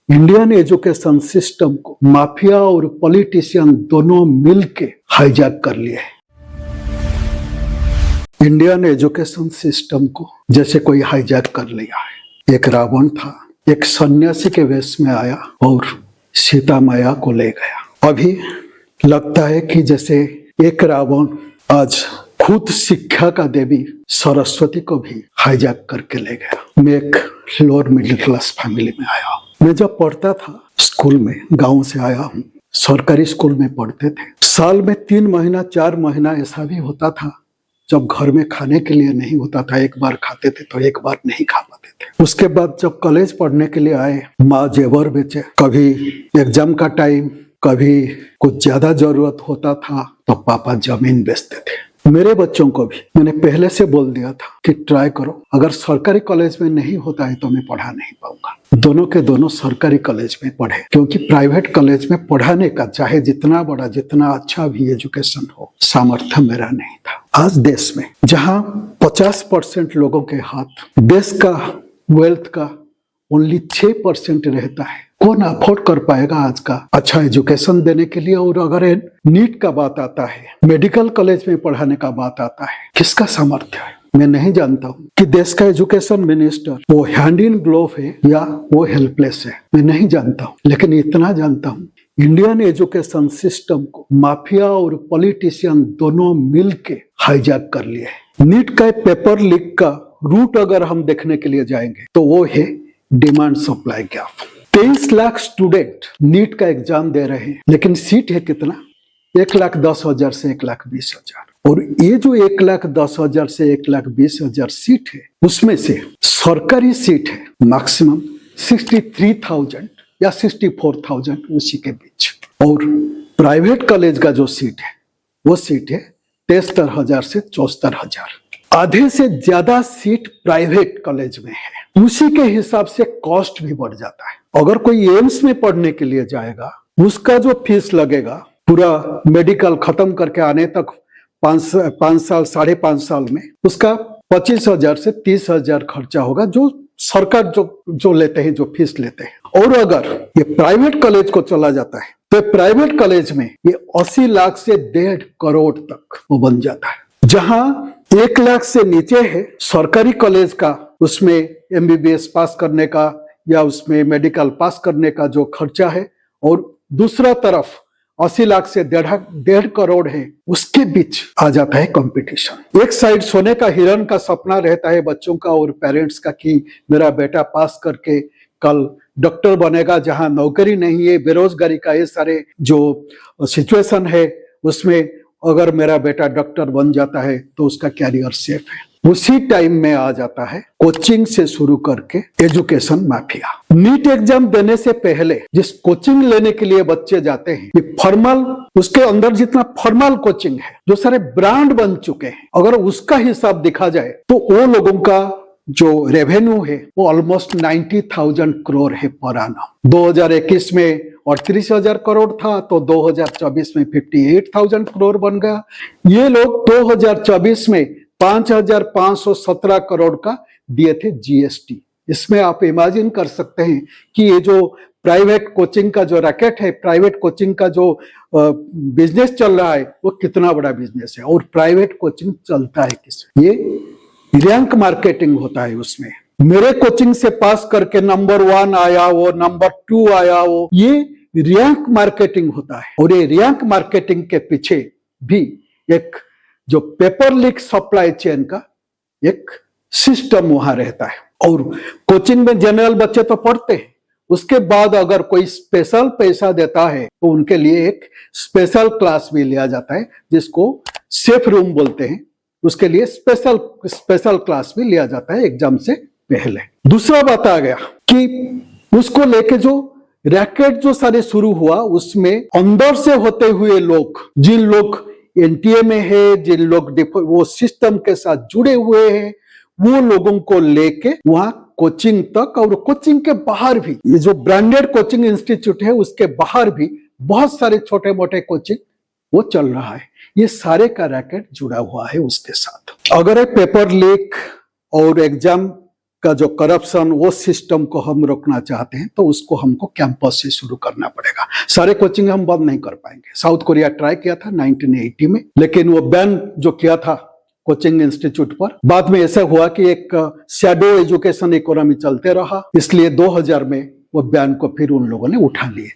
Indian education system को mafia और politician दोनों मिलके हाईजैक कर लिए हैं। इंडियन एजुकेशन सिस्टम को जैसे कोई हाईजैक कर लिया है। एक रावण था, एक सन्यासी के वेश में आया और सीता माया को ले गया। अभी लगता है कि जैसे एक रावण आज खुद शिक्षा का देवी सरस्वती को भी हाईजैक करके ले गया। मैं एक लोअर मिडिल क्लास फैमिली में आया हूँ। मैं जब पढ़ता था स्कूल में, गांव से आया हूँ, सरकारी स्कूल में पढ़ते थे। साल में 3 महीना 4 महीना ऐसा भी होता था जब घर में खाने के लिए नहीं होता था। एक बार खाते थे तो एक बार नहीं खा पाते थे। उसके बाद जब कॉलेज पढ़ने के लिए आए, माँ जेवर बेचे। कभी एग्जाम का टाइम, कभी कुछ ज्यादा जरूरत होता था तो पापा जमीन बेचते थे। मेरे बच्चों को भी मैंने पहले से बोल दिया था कि ट्राई करो, अगर सरकारी कॉलेज में नहीं होता है तो मैं पढ़ा नहीं पाऊंगा। दोनों के दोनों सरकारी कॉलेज में पढ़े, क्योंकि प्राइवेट कॉलेज में पढ़ाने का चाहे जितना बड़ा जितना अच्छा भी एजुकेशन हो, सामर्थ्य मेरा नहीं था। आज देश में जहां 50% लोगों के हाथ देश का वेल्थ का ओनली 6% रहता है, कौन अफोर्ड कर पाएगा आज का अच्छा एजुकेशन देने के लिए? और अगर नीट का बात आता है, मेडिकल कॉलेज में पढ़ाने का बात आता है, किसका सामर्थ्य है? मैं नहीं जानता हूँ कि देश का एजुकेशन मिनिस्टर वो हैंड इन ग्लोव है या वो हेल्पलेस है। मैं नहीं जानता हूँ, लेकिन इतना जानता हूँ इंडियन एजुकेशन सिस्टम को माफिया और पॉलिटिशियन दोनों मिलके हाईजैक कर लिए है। नीट का पेपर लीक का रूट अगर हम देखने के लिए जाएंगे तो वो है demand supply gap. 23 lakh student NEET का एग्जाम दे रहे हैं, लेकिन सीट है कितना? 1,10,000 से 1,20,000। और ये जो 1,10,000 से 1,20,000 सीट है, उसमें से सरकारी सीट है मैक्सिमम 63,000 या 64,000, उसी के बीच। और प्राइवेट कॉलेज का जो सीट है वो सीट है 73,000 से 74,000। आधे से ज्यादा सीट प्राइवेट कॉलेज में है। उसी के हिसाब से कॉस्ट भी बढ़ जाता है। अगर कोई एम्स में पढ़ने के लिए जाएगा, उसका जो फीस लगेगा पूरा मेडिकल खत्म करके आने तक 5 साल 5.5 साल में, उसका 25,000 से 30,000 खर्चा होगा, जो सरकार जो लेते हैं, जो फीस लेते हैं। और अगर ये प्राइवेट कॉलेज को चला जाता है तो प्राइवेट कॉलेज में ये 80 लाख से 1.5 करोड़ तक वो बन जाता है। जहां 1 लाख से नीचे है सरकारी कॉलेज का, उसमें MBBS पास करने का या उसमें मेडिकल पास करने का जो खर्चा है, और दूसरा तरफ 80 लाख से 1.5 करोड़ है, उसके बीच आ जाता है कंपटीशन। एक साइड सोने का हिरन का सपना रहता है बच्चों का और पेरेंट्स का कि मेरा बेटा पास करके कल डॉक्टर बनेगा, जहां नौकरी नहीं है, बेरोजगारी का ये सारे जो सिचुएशन है, उसमें अगर मेरा बेटा डॉक्टर बन जाता है तो उसका कैरियर सेफ है। उसी टाइम में आ जाता है कोचिंग से शुरू करके एजुकेशन माफिया। नीट एग्जाम देने से पहले जिस कोचिंग लेने के लिए बच्चे जाते हैं, ये फॉर्मल, उसके अंदर जितना फॉर्मल कोचिंग है, जो सारे ब्रांड बन चुके हैं, अगर उसका हिसाब देखा जाए तो वो लोगों का जो रेवेन्यू है वो ऑलमोस्ट 90,000 करोड़ है पर annum। 2021 में 38,000 करोड़ था तो 2024 में 58,000 करोड़ बन गया। ये लोग 2024 में 5,517 करोड़ का दिए थे GST। इसमें आप इमेजिन कर सकते हैं कि ये जो प्राइवेट कोचिंग का जो रैकेट है, प्राइवेट कोचिंग का जो बिजनेस चल रहा है, वो कितना बड़ा बिजनेस है। और प्राइवेट कोचिंग चलता है किसमें? ये रैंक मार्केटिंग होता है उसमें। मेरे कोचिंग से पास करके नंबर 1 आया, वो नंबर 2 आया, वो ये रैंक मार्केटिंग होता है। और ये रैंक मार्केटिंग के पीछे भी एक जो पेपर लीक सप्लाई चेन का एक सिस्टम वहां रहता है। और कोचिंग में जनरल बच्चे तो पढ़ते हैं, उसके बाद अगर कोई स्पेशल पैसा देता है तो उनके लिए एक स्पेशल क्लास भी लिया जाता है, जिसको सेफ रूम बोलते हैं। उसके लिए स्पेशल क्लास भी लिया जाता है एग्जाम से पहले। दूसरा बात आ गया कि उसको लेके जो रैकेट जो सारे शुरू हुआ, उसमें अंदर से होते हुए लोग, जिन लोग NTA में है, जिन लोग वो सिस्टम के साथ जुड़े हुए हैं, वो लोगों को लेके वहां कोचिंग तक, और कोचिंग के बाहर भी ये जो ब्रांडेड कोचिंग इंस्टीट्यूट है उसके बाहर भी बहुत सारे छोटे मोटे कोचिंग वो चल रहा है। ये सारे का रैकेट जुड़ा हुआ है उसके साथ। अगर एक पेपर लीक और एग्जाम का जो करप्शन, वो सिस्टम को हम रोकना चाहते हैं तो उसको हमको कैंपस से शुरू करना पड़ेगा। सारे कोचिंग हम बंद नहीं कर पाएंगे। साउथ कोरिया ट्राई किया था 1980 में, लेकिन वो बैन जो किया था कोचिंग इंस्टीट्यूट पर, बाद में ऐसा हुआ कि एक शैडो एजुकेशन इकोनॉमी चलते रहा, इसलिए 2000 में वो बैन को फिर उन लोगों ने उठा लिए।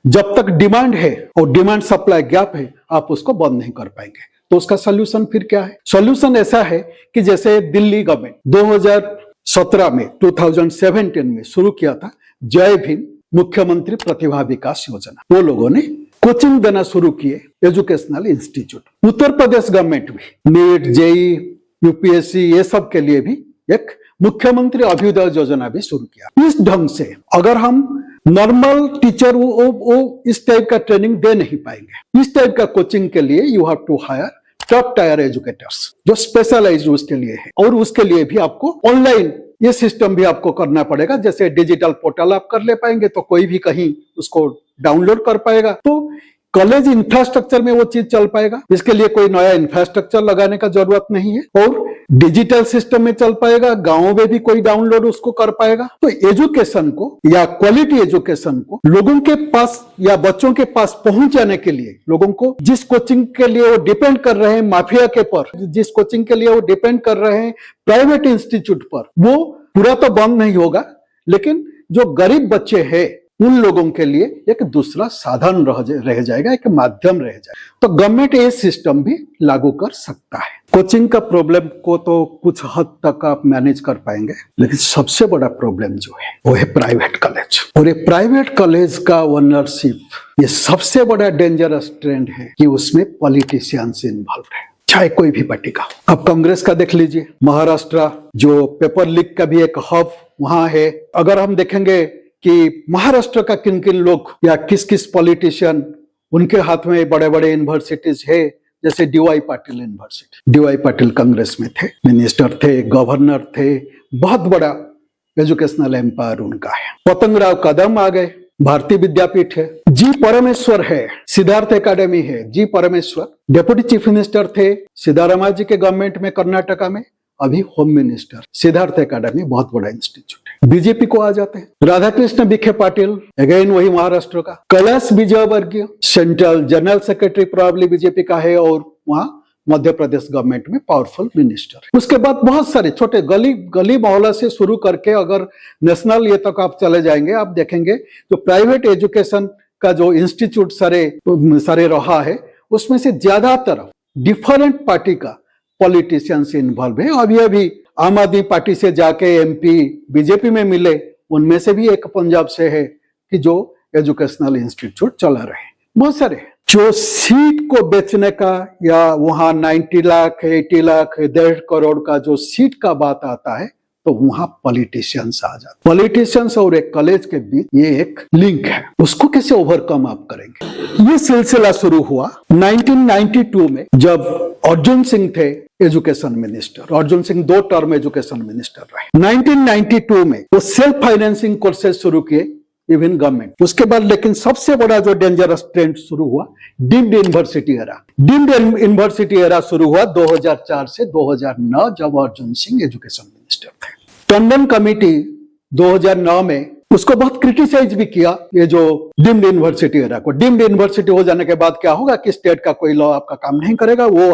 जब तक डिमांड है और डिमांड सप्लाई गैप है, आप उसको बंद नहीं कर पाएंगे। तो उसका सोल्यूशन फिर क्या है? सोल्यूशन ऐसा है कि जैसे दिल्ली गवर्नमेंट 2017 में 2017 में शुरू किया था जय भीम मुख्यमंत्री प्रतिभा विकास योजना, वो लोगों ने कोचिंग देना शुरू किए educational institute. Uttar Pradesh government भी नीट, जेई, यूपीएससी, ये सब के लिए भी एक मुख्यमंत्री अभ्युदय योजना भी शुरू किया। इस ढंग से अगर हम नॉर्मल टीचर वो इस टाइप का ट्रेनिंग दे नहीं पाएंगे। इस टाइप का कोचिंग के लिए you have to hire top tier educators जो स्पेशलाइज्ड उसके लिए है, और उसके लिए भी आपको ऑनलाइन ये सिस्टम भी आपको करना पड़ेगा। जैसे डिजिटल पोर्टल आप कर ले पाएंगे तो कोई भी कहीं उसको डाउनलोड कर पाएगा, तो कॉलेज इंफ्रास्ट्रक्चर में वो चीज चल पाएगा। इसके लिए कोई नया इंफ्रास्ट्रक्चर लगाने का जरूरत नहीं है, और डिजिटल सिस्टम में चल पाएगा। गांवों में भी कोई डाउनलोड उसको कर पाएगा। तो एजुकेशन को या क्वालिटी एजुकेशन को लोगों के पास या बच्चों के पास पहुंच जाने के लिए, लोगों को जिस कोचिंग के लिए वो डिपेंड कर रहे हैं माफिया के पर, जिस कोचिंग के लिए वो डिपेंड कर रहे हैं प्राइवेट इंस्टीट्यूट पर, वो पूरा तो बंद नहीं होगा, लेकिन जो गरीब बच्चे हैं उन लोगों के लिए एक दूसरा साधन रह जाएगा, एक माध्यम रह जाएगा। तो गवर्नमेंट ये सिस्टम भी लागू कर सकता है। कोचिंग का प्रॉब्लम को तो कुछ हद तक आप मैनेज कर पाएंगे, लेकिन सबसे बड़ा प्रॉब्लम जो है वो है प्राइवेट कॉलेज। और ये प्राइवेट कॉलेज का ओनरशिप, ये सबसे बड़ा डेंजरस ट्रेंड है कि उसमें पॉलिटिशियंस इन्वॉल्व है, चाहे कोई भी पार्टी का। अब कांग्रेस का देख लीजिए, महाराष्ट्र जो पेपर लीक का भी एक हब वहां है। अगर हम देखेंगे कि महाराष्ट्र का किन किन लोग या किस किस पॉलिटिशियन, उनके हाथ में बड़े बड़े यूनिवर्सिटीज है, जैसे DY Patil university. DY Patil Congress में थे, मिनिस्टर थे, गवर्नर थे, बहुत बड़ा एजुकेशनल एम्पायर उनका है। पतंगराव कदम आ गए, भारतीय विद्यापीठ है। जी परमेश्वर है, सिद्धार्थ एकेडमी है। जी परमेश्वर डेप्यूटी चीफ मिनिस्टर थे सिद्धारामैया के गवर्नमेंट में कर्नाटका में, अभी होम मिनिस्टर। सिद्धार्थ एकेडमी बहुत बड़ा इंस्टीट्यूट है। बीजेपी को आ जाते हैं, राधा कृष्ण विखे पाटिल, अगेन वही महाराष्ट्र का। Kailash Vijayvargiya central general secretary probably BJP का है, और वहां मध्य प्रदेश गवर्नमेंट में पावरफुल मिनिस्टर। उसके बाद बहुत सारे छोटे गली मोहल्ला से शुरू करके अगर नेशनल ये तक आप चले जाएंगे, आप देखेंगे जो प्राइवेट एजुकेशन का जो इंस्टीट्यूट सारे रहा है, उसमें से ज्यादातर डिफरेंट पार्टी का पॉलिटिशियंस इन्वॉल्व है। अभी आम आदमी पार्टी से जाके एमपी बीजेपी में मिले, उनमें से भी एक पंजाब से है कि जो एजुकेशनल इंस्टीट्यूट चला रहे, बहुत सारे। जो सीट को बेचने का या वहां 90 लाख 80 लाख 1.5 करोड़ का जो सीट का बात आता है, तो वहां पॉलिटिशियंस आ जाते। पॉलिटिशियंस और एक कॉलेज के बीच ये एक लिंक है, उसको कैसे ओवरकम आप करेंगे? ये सिलसिला शुरू हुआ 1992 में, जब अर्जुन सिंह थे education minister. Arjun Singh 2 term education minister रहे। 1992 में वो सेल्फ फाइनेंसिंग कोर्सेज शुरू किए इवन गवर्नमेंट। उसके बाद लेकिन सबसे बड़ा जो डेंजरस ट्रेंड शुरू हुआ deemed university era. Deemed university era शुरू हुआ 2004 से 2009, जब अर्जुन सिंह एजुकेशन मिनिस्टर थे। टंडन कमेटी 2009 में उसको बहुत क्रिटिसाइज भी किया, ये जो डीम्ड यूनिवर्सिटी एरा को। डीम्ड यूनिवर्सिटी हो जाने के बाद क्या होगा कि स्टेट का कोई लॉ आपका काम नहीं करेगा, वो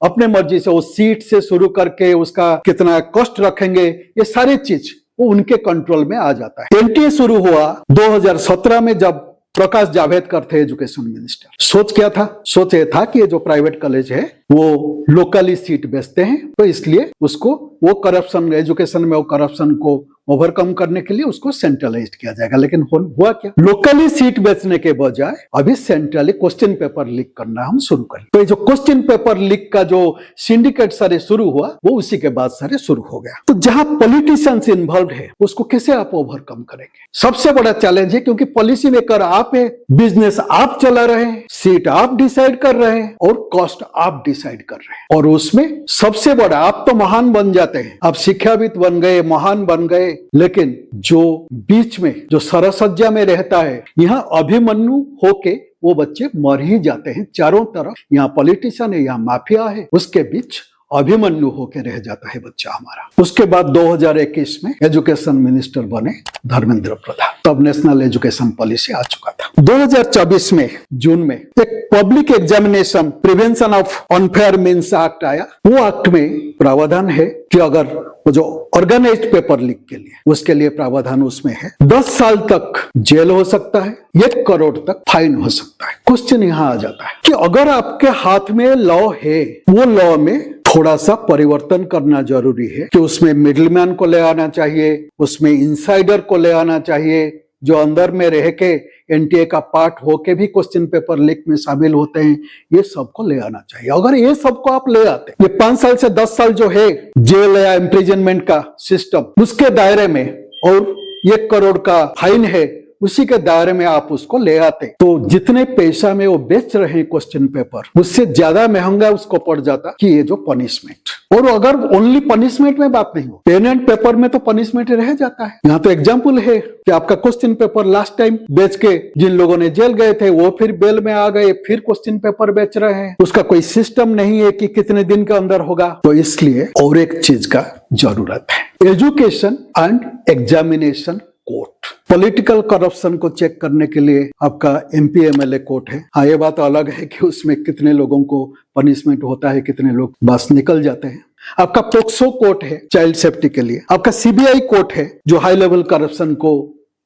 अपने मर्जी से वो सीट से शुरू करके उसका कितना कॉस्ट रखेंगे, ये सारी चीज वो उनके कंट्रोल में आ जाता है। एनटीए शुरू हुआ 2017 में, जब प्रकाश जावड़ेकर थे एजुकेशन मिनिस्टर। सोच क्या था? सोच ये था कि ये जो प्राइवेट कॉलेज है वो लोकली सीट बेचते हैं, तो इसलिए उसको वो करप्शन, एजुकेशन में वो करप्शन को ओवरकम करने के लिए उसको सेंट्रलाइज्ड किया जाएगा। लेकिन हुआ क्या? लोकली सीट बेचने के बजाय अभी सेंट्रली क्वेश्चन पेपर लीक करना हम शुरू करें। तो ये जो क्वेश्चन पेपर लीक का जो सिंडिकेट सारे शुरू हुआ, वो उसी के बाद सारे शुरू हो गया। तो जहां पॉलिटिशियंस इन्वॉल्व है, उसको कैसे आप ओवरकम करेंगे? सबसे बड़ा चैलेंज है, क्योंकि पॉलिसी मेकर आप है, बिजनेस आप चला रहे हैं, सीट आप डिसाइड कर रहे हैं और कॉस्ट आप डिसाइड कर रहे हैं। और उसमें सबसे बड़ा, आप तो महान बन जाते हैं, आप शिक्षाविद बन गए, महान बन गए, लेकिन जो बीच में जो सरसज्जा में रहता है, यहाँ अभिमन्यु होके वो बच्चे मर ही जाते हैं। चारों तरफ यहाँ पॉलिटिशियन है, यहाँ माफिया है, उसके बीच अभिमन्यु होकर रह जाता है बच्चा हमारा। उसके बाद 2021 में एजुकेशन मिनिस्टर बने धर्मेंद्र प्रधान, तब नेशनल एजुकेशन पॉलिसी आ चुका था। 2024 में जून में एक public examination prevention of unfair means act आया। वो एक्ट में प्रावधान है कि अगर वो जो ऑर्गेनाइज्ड पेपर लीक के लिए, उसके लिए प्रावधान उसमें है 10 साल तक जेल हो सकता है, 1 करोड़ तक फाइन हो सकता है। क्वेश्चन यहाँ आ जाता है कि अगर आपके हाथ में लॉ है, वो लॉ में थोड़ा सा परिवर्तन करना जरूरी है कि उसमें मिडिलमैन को ले आना चाहिए, उसमें इनसाइडर को ले आना चाहिए, जो अंदर में रह के एनटीए का पार्ट होके भी क्वेश्चन पेपर लीक में शामिल होते हैं, ये सबको ले आना चाहिए। अगर ये सबको आप ले आते, ये 5 साल से 10 साल जो है जेल या इम्प्रिजनमेंट का सिस्टम, उसके दायरे में, और 1 करोड़ का फाइन है, उसी के दायरे में आप उसको ले आते, तो जितने पैसा में वो बेच रहे हैं क्वेश्चन पेपर, उससे ज्यादा महंगा उसको पड़ जाता कि ये जो पनिशमेंट। और अगर ओनली पनिशमेंट में बात नहीं हो, पेन एंड पेपर में तो पनिशमेंट रह जाता है। यहाँ तो एग्जाम्पल है कि आपका क्वेश्चन पेपर लास्ट टाइम बेच के जिन लोगों ने जेल गए थे, वो फिर बेल में आ गए, फिर क्वेश्चन पेपर बेच रहे हैं। उसका कोई सिस्टम नहीं है कि कितने दिन के अंदर होगा। तो इसलिए और एक चीज का जरूरत है, education and examination court. Political corruption को चेक करने के लिए आपका एमपी एमएलए कोर्ट है। हाँ, ये बात अलग है कि उसमें कितने लोगों को पनिशमेंट होता है, कितने लोग बस निकल जाते हैं। आपका पोक्सो कोर्ट है चाइल्ड सेफ्टी के लिए। आपका सीबीआई कोर्ट है जो हाई लेवल करप्शन को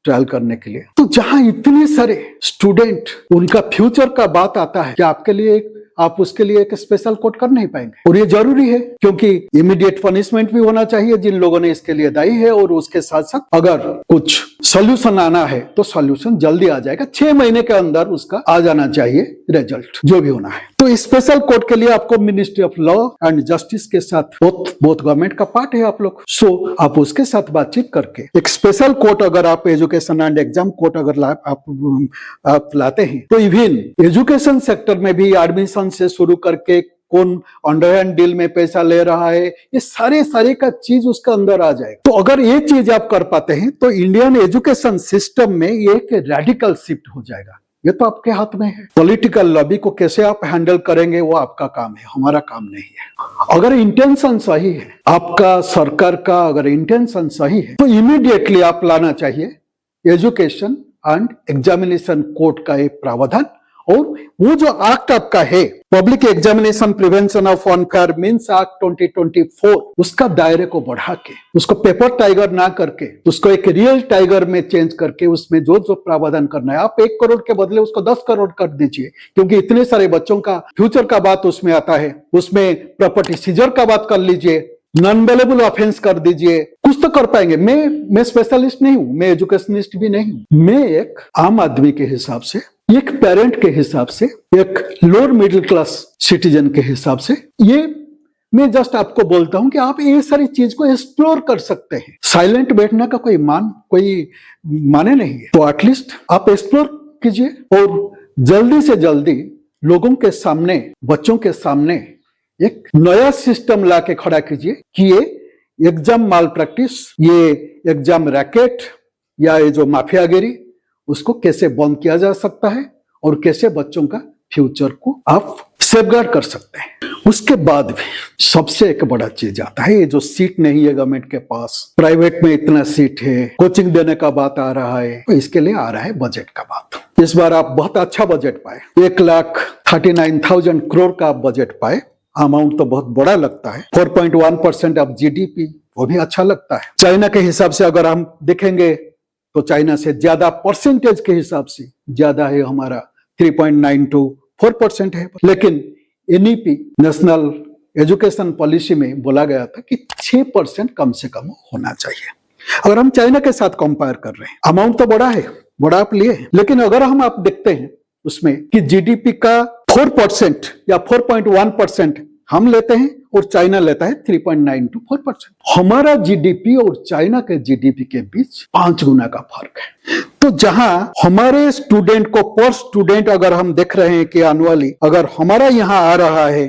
ट्रायल करने के लिए। तो जहां इतने सारे स्टूडेंट, उनका फ्यूचर का बात आता है कि आपके लिए आप उसके लिए एक स्पेशल कोर्ट कर नहीं पाएंगे। और ये जरूरी है क्योंकि इमीडिएट पनिशमेंट भी होना चाहिए जिन लोगों ने इसके लिए दायी है, और उसके साथ साथ अगर कुछ सॉल्यूशन आना है तो सॉल्यूशन जल्दी आ जाएगा। 6 महीने के अंदर उसका आ जाना चाहिए रिजल्ट, जो भी होना है। तो स्पेशल कोर्ट के लिए आपको ministry of law and justice के साथ बोथ गवर्नमेंट का पार्ट है आप लोग, सो आप उसके साथ बातचीत करके एक स्पेशल कोर्ट अगर आप एजुकेशन एंड एग्जाम कोर्ट अगर आप लाते हैं, तो इवन एजुकेशन सेक्टर में भी एडमिशन से शुरू करके कौन अंडरहैंड डील में पैसा ले रहा है, ये सारे का चीज उसका अंदर आ जाएगा। तो अगर ये चीज आप कर पाते हैं तो इंडियन एजुकेशन सिस्टम में ये एक रेडिकल शिफ्ट हो जाएगा। ये तो आपके हाथ में है। पॉलिटिकल लॉबी को कैसे आप हैंडल करेंगे वो आपका काम है, हमारा काम नहीं है। अगर इंटेंशन सही है आपका, सरकार का अगर इंटेंशन सही है, तो इमीडिएटली आप लाना चाहिए एजुकेशन एंड एग्जामिनेशन कोर्ट का एक प्रावधान। और वो जो एक्ट आपका है public examination prevention of unfair means act 2024, उसका दायरे को बढ़ा के, उसको पेपर टाइगर ना करके, उसको एक रियल टाइगर में चेंज करके, उसमें जो प्रावधान करना है, आप 1 करोड़ के बदले उसको 10 करोड़ कर दीजिए। क्योंकि इतने सारे बच्चों का फ्यूचर का बात उसमें आता है। उसमें प्रॉपर्टी सीजर का बात कर लीजिए, नॉन बेलेबल ऑफेंस कर दीजिए, कुछ तो कर पाएंगे। मैं स्पेशलिस्ट नहीं हूं, मैं एजुकेशनिस्ट भी नहीं हूं। मैं एक आम आदमी के हिसाब से, एक पेरेंट के हिसाब से, एक लोअर मिडिल क्लास सिटीजन के हिसाब से, ये मैं जस्ट आपको बोलता हूं कि आप ये सारी चीज को एक्सप्लोर कर सकते हैं। साइलेंट बैठने का कोई माने नहीं है। तो एटलीस्ट आप एक्सप्लोर कीजिए और जल्दी से जल्दी लोगों के सामने, बच्चों के सामने एक नया सिस्टम ला के खड़ा कीजिए कि ये एग्जाम माल प्रैक्टिस, ये एग्जाम रैकेट या ये जो माफियागिरी, उसको कैसे बंद किया जा सकता है और कैसे बच्चों का फ्यूचर को आप सेफगार्ड कर सकते हैं। उसके बाद भी सबसे एक बड़ा चीज आता है, ये जो सीट नहीं है गवर्नमेंट के पास, प्राइवेट में इतना सीट है, कोचिंग देने का बात आ रहा है, तो इसके लिए आ रहा है बजट का बात। इस बार आप बहुत अच्छा बजट पाए, 1,39,000 करोड़ का आप बजट पाए। अमाउंट तो बहुत बड़ा लगता है, 4.1% ऑफ जीडीपी, वो भी अच्छा लगता है। चाइना के हिसाब से अगर हम देखेंगे तो चाइना से ज्यादा परसेंटेज के हिसाब से ज्यादा है हमारा, 3.924% है। लेकिन एनईपी नेशनल एजुकेशन पॉलिसी में बोला गया था कि 6% कम से कम होना चाहिए। अगर हम चाइना के साथ कंपेयर कर रहे हैं, अमाउंट तो बड़ा है, बड़ा आप लिए, लेकिन अगर हम आप देखते हैं उसमें कि जीडीपी का 4% या 4.1% हम लेते हैं और चाइना लेता है 3.924%। हमारा जीडीपी और चाइना के जीडीपी के बीच 5 गुना का फर्क है। तो जहां हमारे स्टूडेंट को पर स्टूडेंट अगर हम देख रहे हैं कि एनुअली अगर हमारा यहां आ रहा है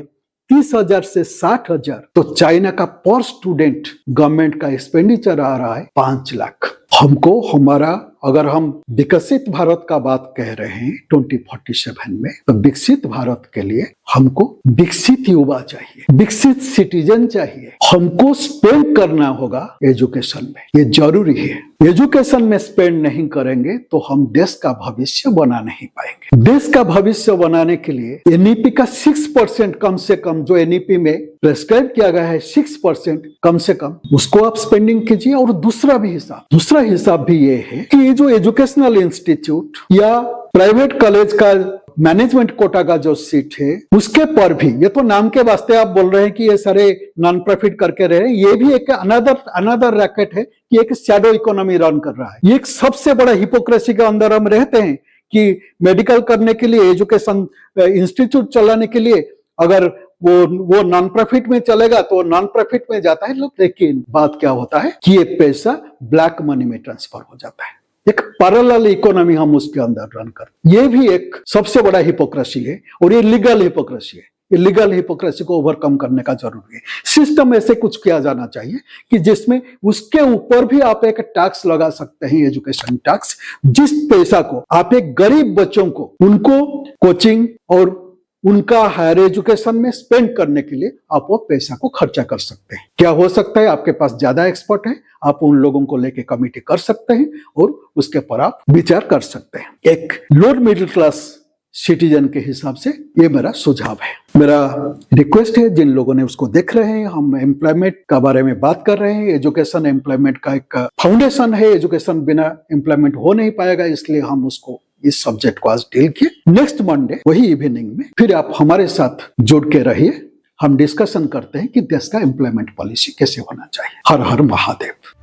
30,000 से 60,000, तो चाइना का पर स्टूडेंट गवर्नमेंट का एक्सपेंडिचर आ रहा है 5 लाख। हमको हमारा अगर हम विकसित भारत का बात कह रहे हैं 2047 में, तो विकसित भारत के लिए हमको विकसित युवा चाहिए, विकसित सिटीजन चाहिए। हमको स्पेंड करना होगा एजुकेशन में, ये जरूरी है। एजुकेशन में स्पेंड नहीं करेंगे तो हम देश का भविष्य बना नहीं पाएंगे। देश का भविष्य बनाने के लिए एनईपी का 6% कम से कम, जो एनईपी में प्रेस्क्राइब किया गया है 6% कम से कम, उसको आप स्पेंडिंग कीजिए। और दूसरा हिसाब भी ये है कि ये जो एजुकेशनल इंस्टीट्यूट या प्राइवेट कॉलेज का मैनेजमेंट कोटा का जो सीट है, उसके पर भी, ये तो नाम के वास्ते आप बोल रहे हैं कि ये सारे नॉन प्रॉफिट करके रहे हैं, ये भी एक अनदर रैकेट है कि एक शैडो इकोनॉमी रन कर रहा है। ये एक सबसे बड़ा हिपोक्रेसी के अंदर हम रहते हैं कि मेडिकल करने के लिए, एजुकेशन इंस्टीट्यूट चलाने के लिए अगर वो नॉन प्रॉफिट में चलेगा तो नॉन प्रॉफिट में जाता है लोग। लेकिन बात क्या होता है कि ये पैसा ब्लैक मनी में ट्रांसफर हो जाता है, एक पैरेलल इकोनॉमी हम उसके अंदर रन कर। ये भी एक सबसे बड़ा हिपोक्रेसी है और ये लीगल हिपोक्रेसी है। ये लीगल हिपोक्रेसी को ओवरकम करने का जरूरी है। सिस्टम ऐसे कुछ किया जाना चाहिए कि जिसमें उसके ऊपर भी आप एक टैक्स लगा सकते हैं, एजुकेशन टैक्स, जिस पैसा को आप एक गरीब बच्चों को, उनको कोचिंग और उनका हायर एजुकेशन में स्पेंड करने के लिए आप वो पैसा को खर्चा कर सकते हैं। क्या हो सकता है, आपके पास ज्यादा एक्सपर्ट है, आप उन लोगों को लेके कमेटी कर सकते हैं और उसके पर आप विचार कर सकते हैं। एक लोअर मिडिल क्लास सिटीजन के हिसाब से ये मेरा सुझाव है। मेरा रिक्वेस्ट है, जिन लोगों ने उसको देख रहे हैं, हम एम्प्लॉयमेंट का बारे में बात कर रहे हैं। एजुकेशन एम्प्लॉयमेंट का एक फाउंडेशन है, एजुकेशन बिना एम्प्लॉयमेंट हो नहीं पाएगा, इसलिए हम उसको, इस सब्जेक्ट को आज डील किए। नेक्स्ट मंडे वही इवनिंग में फिर आप हमारे साथ जुड़ के रहिए, हम डिस्कशन करते हैं कि देश का एम्प्लॉयमेंट पॉलिसी कैसे होना चाहिए। हर हर महादेव।